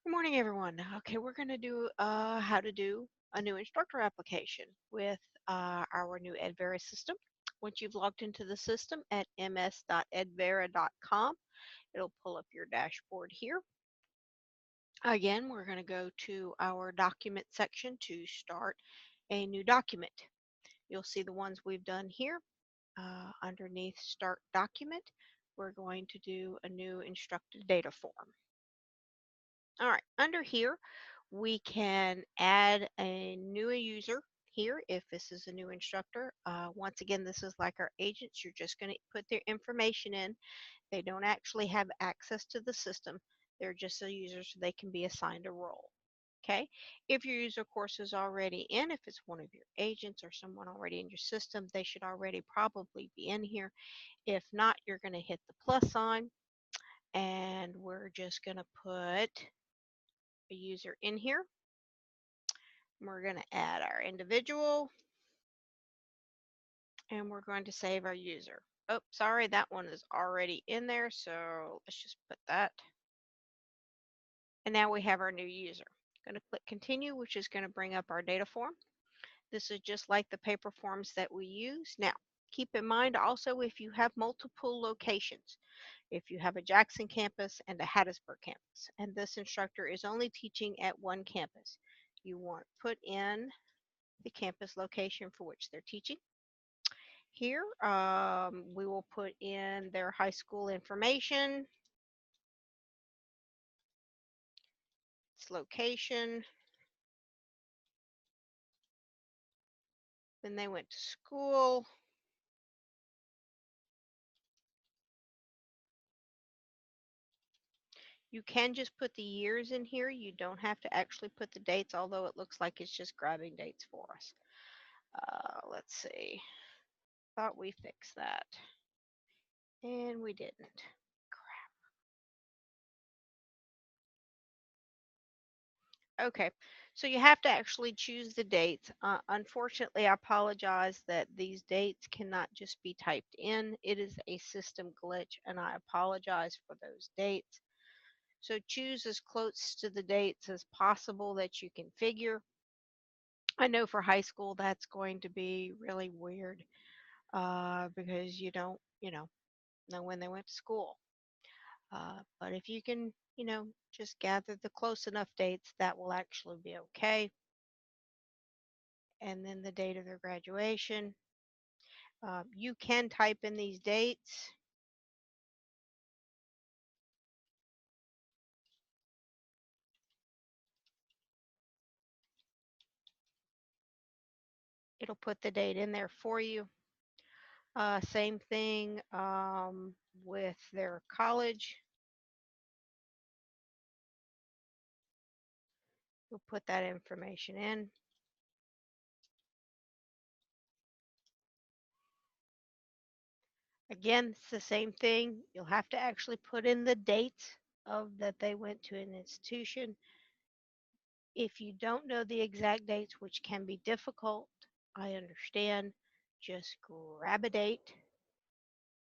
Good morning, everyone. Okay, we're going to do how to do a new instructor application with our new Edvera system. Once you've logged into the system at ms.edvera.com, it'll pull up your dashboard here. Again, we're going to go to our document section to start a new document. You'll see the ones we've done here. Underneath Start Document, we're going to do a new instructor data form. All right, under here, we can add a new user here if this is a new instructor. Once again, this is like our agents. You're just going to put their information in. They don't actually have access to the system. They're just a user so they can be assigned a role. Okay, if your user course is already in, if it's one of your agents or someone already in your system, they should already probably be in here. If not, you're going to hit the plus sign and we're just going to put a user in here. We're going to add our individual and we're going to save our user. Oh, sorry, that one is already in there, so let's just put that. And now we have our new user. I'm going to click continue, which is going to bring up our data form. This is just like the paper forms that we use. Now, keep in mind also if you have multiple locations, if you have a Jackson campus and a Hattiesburg campus, and this instructor is only teaching at one campus, you want to put in the campus location for which they're teaching. Here, we will put in their high school information, its location, then they went to school, you can just put the years in here. You don't have to actually put the dates, although it looks like it's just grabbing dates for us. Let's see. Thought we fixed that. And we didn't. Okay, so you have to actually choose the dates. Unfortunately, I apologize that these dates cannot just be typed in. It is a system glitch, and I apologize for those dates. So choose as close to the dates as possible that you can figure. I know for high school that's going to be really weird because you don't, know when they went to school. But if you can, just gather the close enough dates, that will actually be okay. And then the date of their graduation. You can type in these dates. It'll put the date in there for you. Same thing with their college. You'll put that information in. Again, it's the same thing. You'll have to actually put in the dates of that they went to an institution. If you don't know the exact dates, which can be difficult, I understand. Just grab a date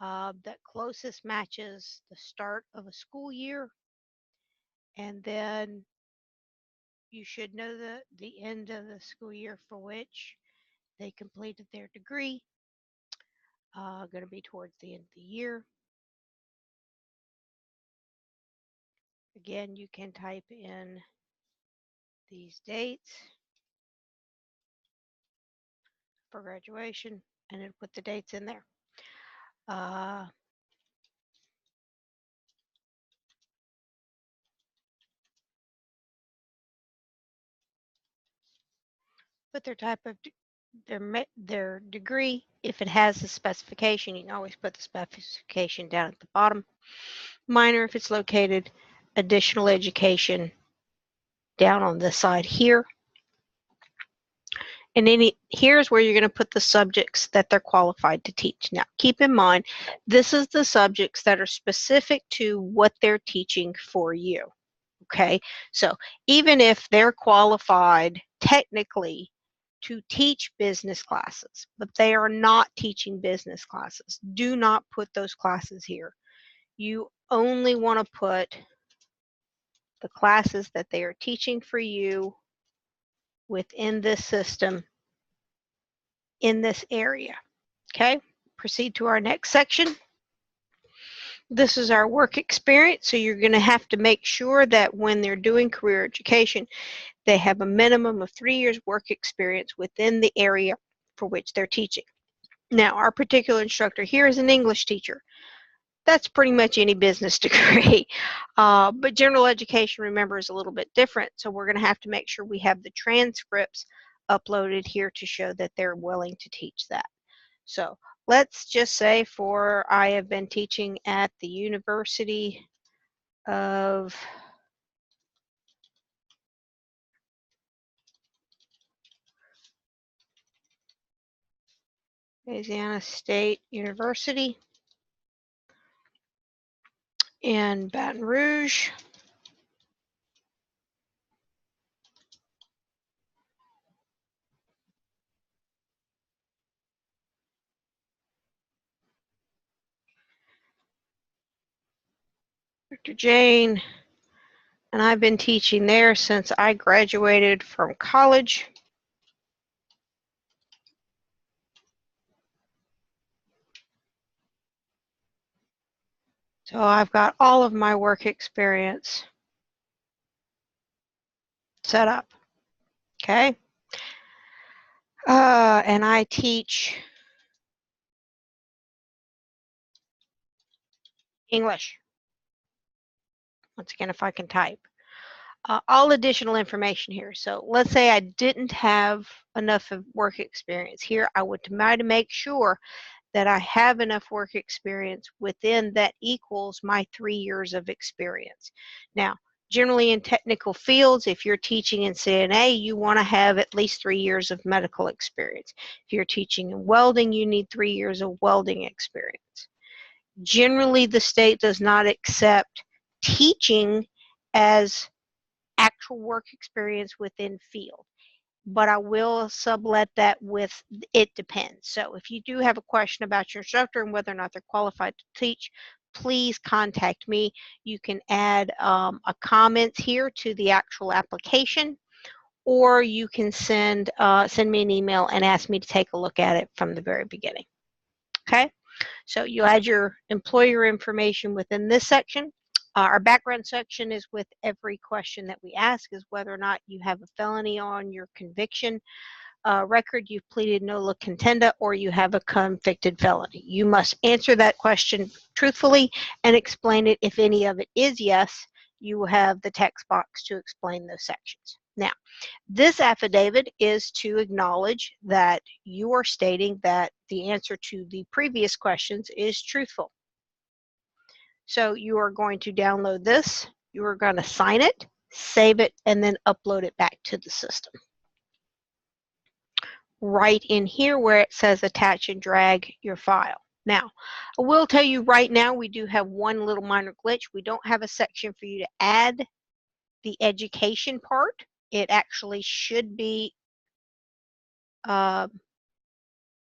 that closest matches the start of a school year, and then you should know the end of the school year for which they completed their degree. Going to be towards the end of the year. Again, you can type in these dates for graduation and then put the dates in there. Put their type of their degree. If it has a specification, you can always put the specification down at the bottom. Minor if it's located, additional education down on this side here. And then here's where you're going to put the subjects that they're qualified to teach. Now, keep in mind, this is the subjects that are specific to what they're teaching for you. Okay, so even if they're qualified technically to teach business classes, but they are not teaching business classes, do not put those classes here. You only want to put the classes that they are teaching for you within this system in this area. Okay, proceed to our next section. This is our work experience, so you're going to have to make sure that when they're doing career education, they have a minimum of 3 years work experience within the area for which they're teaching. Now, our particular instructor here is an English teacher. That's pretty much any business degree. But general education, remember, is a little bit different, so we're going to have to make sure we have the transcripts uploaded here to show that they're willing to teach that. So let's just say I have been teaching at the University of Louisiana State University in Baton Rouge. Dr. Jane, and I've been teaching there since I graduated from college. So I've got all of my work experience set up, okay? And I teach English. Once again, if I can type. All additional information here. So let's say I didn't have enough of work experience here. I would try to make sure that I have enough work experience within that equals my 3 years of experience. Now, generally in technical fields, if you're teaching in CNA, you want to have at least 3 years of medical experience. If you're teaching in welding, you need 3 years of welding experience. Generally, the state does not accept teaching as actual work experience within field, but I will sublet that with it depends. So if you do have a question about your instructor and whether or not they're qualified to teach, please contact me. You can add a comment here to the actual application, or you can send me an email and ask me to take a look at it from the very beginning. Okay, so you add your employer information within this section. Our background section is with every question that we ask is whether or not you have a felony on your conviction record, you've pleaded nolo contenda, or you have a convicted felony. You must answer that question truthfully and explain it. If any of it is yes, you will have the text box to explain those sections. Now, this affidavit is to acknowledge that you are stating that the answer to the previous questions is truthful. So you are going to download this, you are going to sign it, save it, and then upload it back to the system. Right in here where it says attach and drag your file. Now, I will tell you right now we do have one little minor glitch. We don't have a section for you to add the education part. It actually should be, we're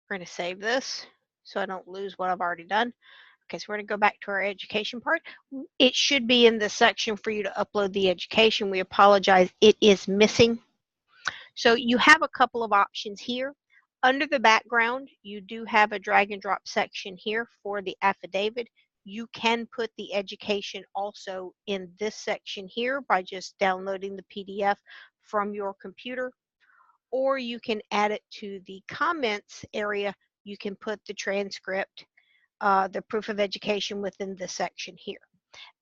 going to save this so I don't lose what I've already done. Okay, so we're going to go back to our education part. It should be in the section for you to upload the education. We apologize, it is missing. So you have a couple of options here. Under the background, you do have a drag and drop section here for the affidavit. You can put the education also in this section here by just downloading the PDF from your computer, or you can add it to the comments area. You can put the transcript, the proof of education within this section here.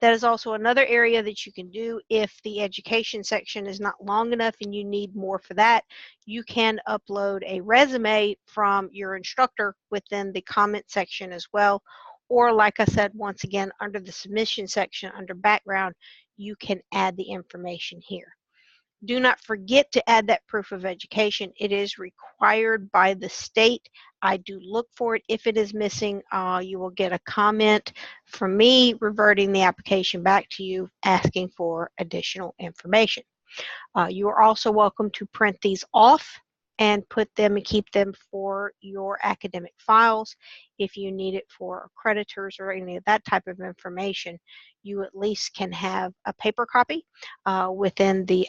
That is also another area that you can do if the education section is not long enough and you need more for that. You can upload a resume from your instructor within the comment section as well. Or like I said, once again, under the submission section, under background, you can add the information here. Do not forget to add that proof of education. It is required by the state. I do look for it. If it is missing, you will get a comment from me reverting the application back to you asking for additional information. You are also welcome to print these off and put them and keep them for your academic files. If you need it for creditors or any of that type of information, you at least can have a paper copy within the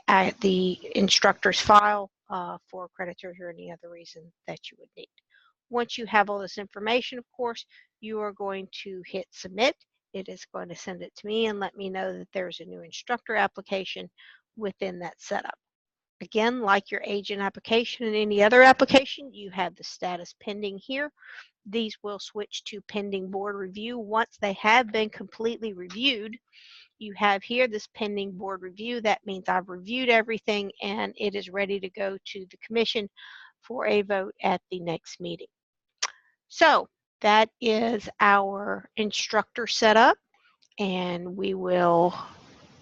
instructor's file for creditors or any other reason that you would need. Once you have all this information, of course, you are going to hit submit. It is going to send it to me and let me know that there's a new instructor application within that setup. Again, like your agent application and any other application, you have the status pending here. These will switch to pending board review. Once they have been completely reviewed, you have here this pending board review. That means I've reviewed everything and it is ready to go to the commission for a vote at the next meeting. So that is our instructor setup, and we will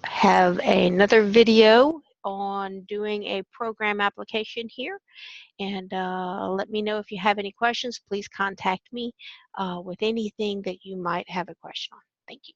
have another video on doing a program application here. And let me know if you have any questions. Please contact me with anything that you might have a question on. Thank you.